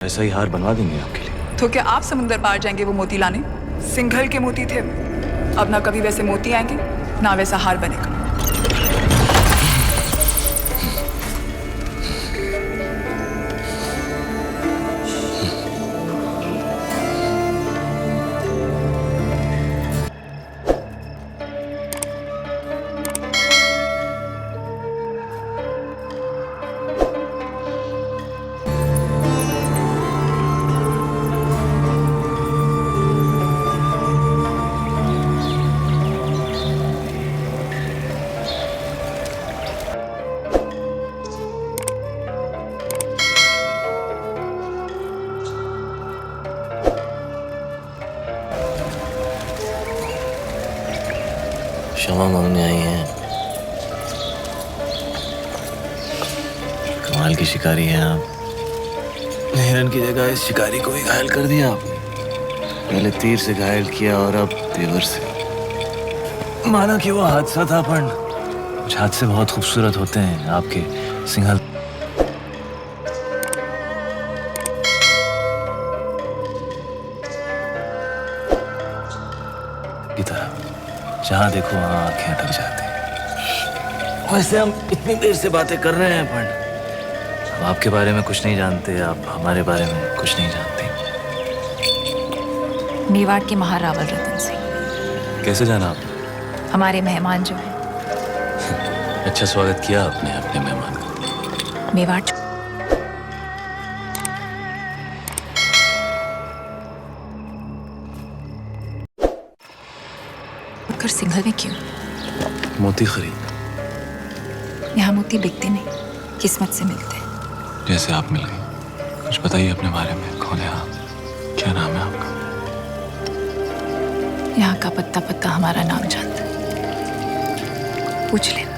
ऐसा ही हार बनवा देंगे आपके लिए। तो क्या आप समुंदर पार जाएंगे वो मोती लाने? सिंघल के मोती थे, अब ना कभी वैसे मोती आएंगे ना वैसा हार बनेगा। क्षमा मांगने आई हैं। कमाल की शिकारी हैं आप। हिरन की जगह इस शिकारी को भी घायल कर दिया आपने। पहले तीर से घायल किया और अब तेवर से। माना कि वो हादसा था, पर कुछ हादसे बहुत खूबसूरत होते हैं आपके सिंघल की तरह। जहाँ देखो वहाँ आंखें अटक जाती हैं। वैसे हम इतनी देर से बातें कर रहे हैं, पर हम आपके बारे में कुछ नहीं जानते, आप हमारे बारे में कुछ नहीं जानते। मेवाड़ के महारावल रतन सिंह। कैसे जाना आप? हमारे मेहमान जो हैं। अच्छा स्वागत किया आपने अपने मेहमान का। मेवाड़ कर सिंघल में क्यों? मोती खरीद। यहाँ मोती बिकते नहीं, किस्मत से मिलते हैं। जैसे आप मिल गई। कुछ बताइए अपने बारे में। कौन है आप? क्या नाम है आपका? यहाँ का पत्ता पत्ता हमारा नाम जानता है, पूछ लेना।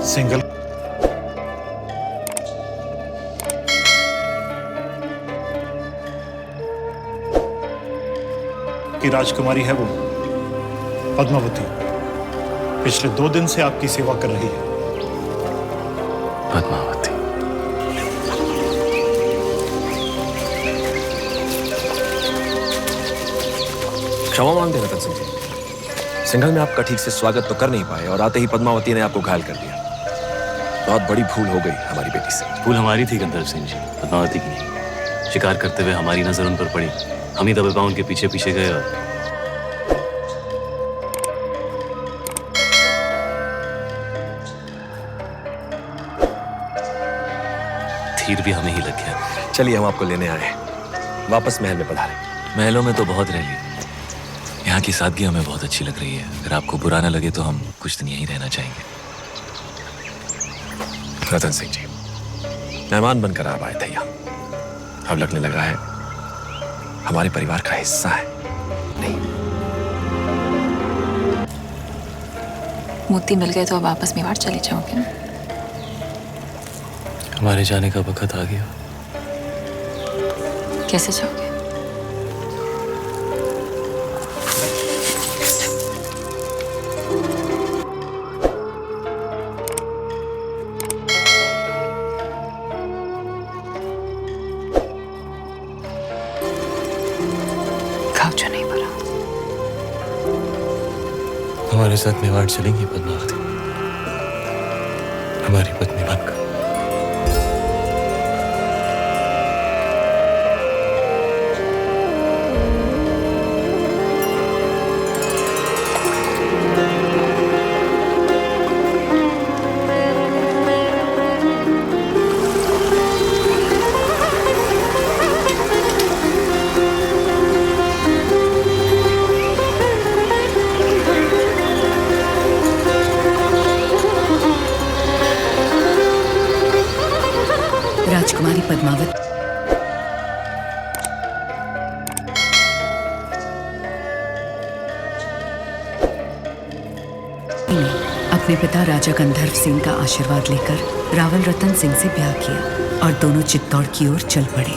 सिंगल की राजकुमारी है वो पद्मावती। पिछले 2 दिन से आपकी सेवा कर रही है। पद्मावती। क्षमा मांगते रतन सिंह जी, सिंघल में आपका ठीक से स्वागत तो कर नहीं पाए और आते ही पद्मावती ने आपको घायल कर दिया। बहुत बड़ी भूल हो गई हमारी बेटी से। भूल हमारी थी गंधर्व सिंह जी, पद्मावती की नहीं। शिकार करते हुए हमारी नजर उन पर पड़ी, हम ही दबे पांव उनके पीछे पीछे गए और तीर भी हमें ही लग गया। चलिए हम आपको लेने आए, वापस महल में पधारें। महलों में तो बहुत रह लिए, यहाँ की सादगी हमें बहुत अच्छी लग रही है। अगर आपको बुरा ना लगे तो हम कुछ दिन यहीं रहना चाहेंगे। रतन सिंह जी, मेहमान बनकर आप आए थे यहाँ, अब लगने लगा है हमारे परिवार का हिस्सा है। नहीं, मोती मिल गए तो अब वापस मेवाड़ चले जाओगे? हमारे जाने का वक्त आ गया। कैसे जाओगे? घाव जो नहीं भरा। हमारे साथ मेवाड़ चलेंगी पद्मावती, हमारी पत्नी बनकर। राजकुमारी पद्मावती। ने अपने पिता राजा गंधर्व सिंह का आशीर्वाद लेकर रावल रतन सिंह से ब्याह किया और दोनों चित्तौड़ की ओर चल पड़े।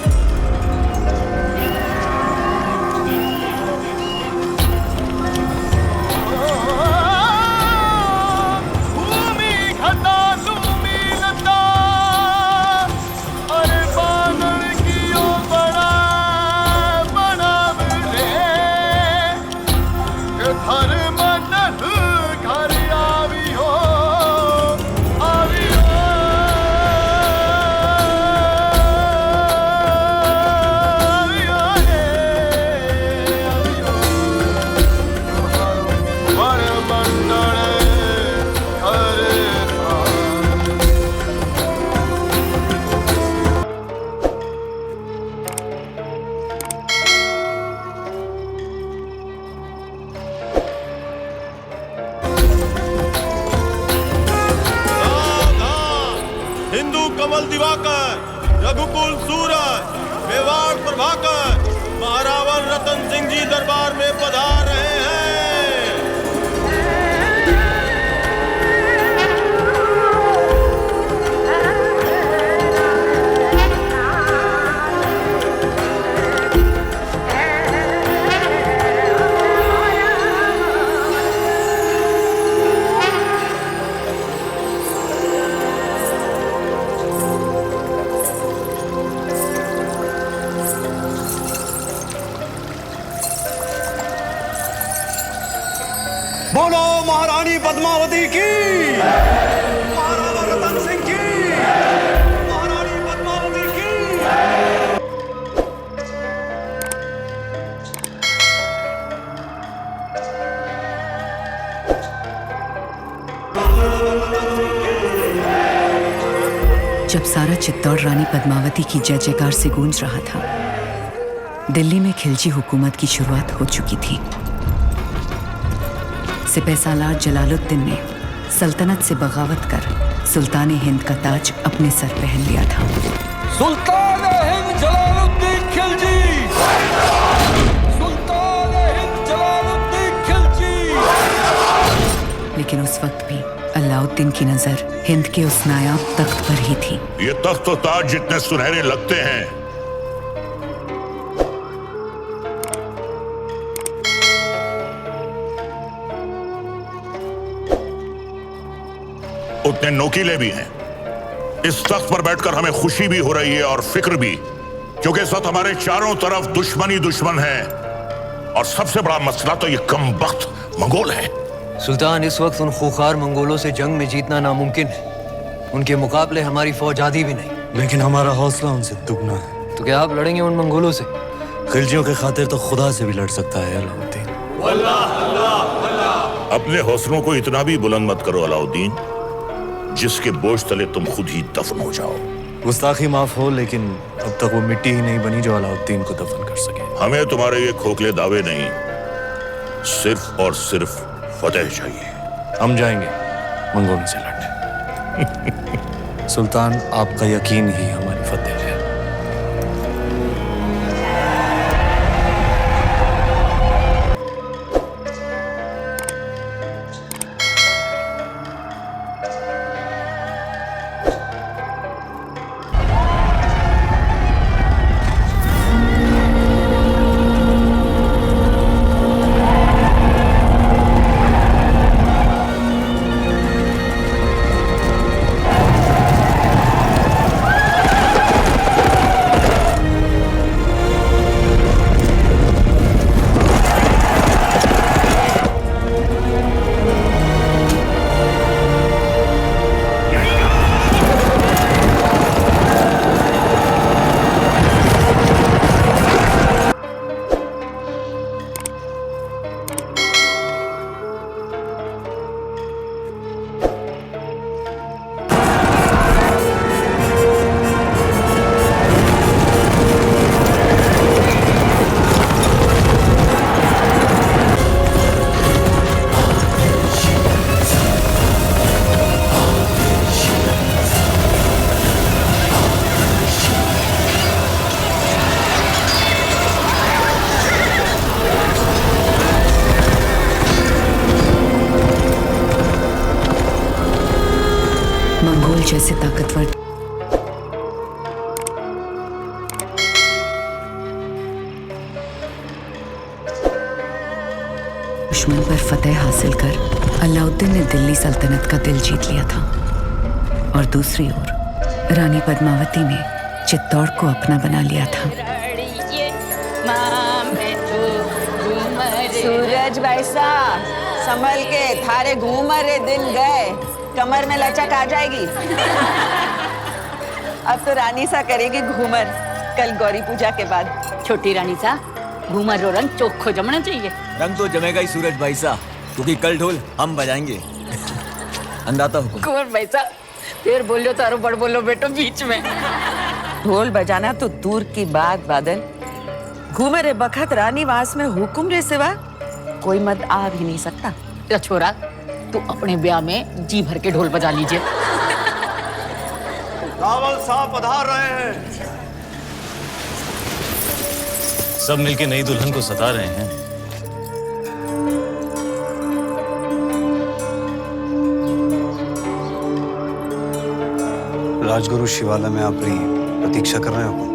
कमल दिवाकर, रघुकुल सूरज, मेवाड़ प्रभाकर महारावल रतन सिंह जी दरबार में पधार रहे हैं। बोलो महारानी पद्मावती की, महाराणा रतन सिंह की, महारानी पद्मावती की। जब सारा चित्तौड़ रानी पद्मावती की जय जयकार से गूंज रहा था, दिल्ली में खिलजी हुकूमत की शुरुआत हो चुकी थी। सिपहसालार जलालुद्दीन ने सल्तनत से बगावत कर सुल्तान हिंद का ताज अपने सर पहन लिया था। सुल्तान हिंद जलालुद्दीन खिलजी, सुल्तान हिंद जलालुद्दीन खिलजी। लेकिन उस वक्त भी अलाउद्दीन की नजर हिंद के उस नायाब तख्त पर ही थी। ये तख्त और ताज जितने सुनहरे लगते हैं, उतने नोकीले भी हैं। इस तख्त पर बैठकर हमें खुशी भी हो रही है और फिक्र भी, क्योंकि इस वक्त हमारे चारों तरफ दुश्मन ही दुश्मन है। और सबसे बड़ा मसला तो ये कमबख्त मंगोल है। सुल्तान, इस वक्त उन खूंखार मंगोलों से जंग में जीतना नामुमकिन है। उनके मुकाबले हमारी फौज आधी भी नहीं। लेकिन हमारा हौसला उनसे दुगना है। तो क्या आप लड़ेंगे उन मंगोलों से? खिलजियों के खातिर तो खुदा से भी लड़ सकता है अलाउद्दीन। अपने हौसलों को इतना भी बुलंद मत करो अलाउद्दीन, जिसके बोझ तले तुम खुद ही दफन हो जाओ। गुस्ताखी माफ हो, लेकिन अब तक वो मिट्टी ही नहीं बनी जो अलाउद्दीन को दफन कर सके। हमें तुम्हारे ये खोखले दावे नहीं, सिर्फ और सिर्फ फतेह चाहिए। हम जाएंगे मंगोलों से लड़ने। सुल्तान, आपका यकीन ही हमारी फतेह है। जैसे ताकतवर दुश्मन पर फतेह हासिल कर अलाउद्दीन ने दिल्ली सल्तनत का दिल जीत लिया था और दूसरी ओर रानी पद्मावती ने चित्तौड़ को अपना बना लिया था। सूरज भाईसा संभल के, थारे घूमर दिन गए, कमर में लचक आ जाएगी। अब तो रानी सा करेगी घूमर, कल गौरी पूजा के बाद। छोटी रानी सा घूमर रो रंग चोखो जमना चाहिए। रंग तो जमेगा ही सूरज भाई सा, क्योंकि कल ढोल हम बजाएंगे। अंदाता हुकुम। कुंवर भाई सा फिर बोलो तारो बड़ बोलो बेटो बीच में। ढोल बजाना तो दूर की बात बादल, घूमर बखत रानी वास में हुकुम रे सिवा कोई मत आ भी नहीं सकता। तो छोरा तू अपने ब्याह में जी भर के ढोल बजा लीजिए। रावल साहब पधार रहे हैं। सब मिलके नई दुल्हन को सता रहे हैं। राजगुरु शिवाला में आप रही प्रतीक्षा कर रहे हो।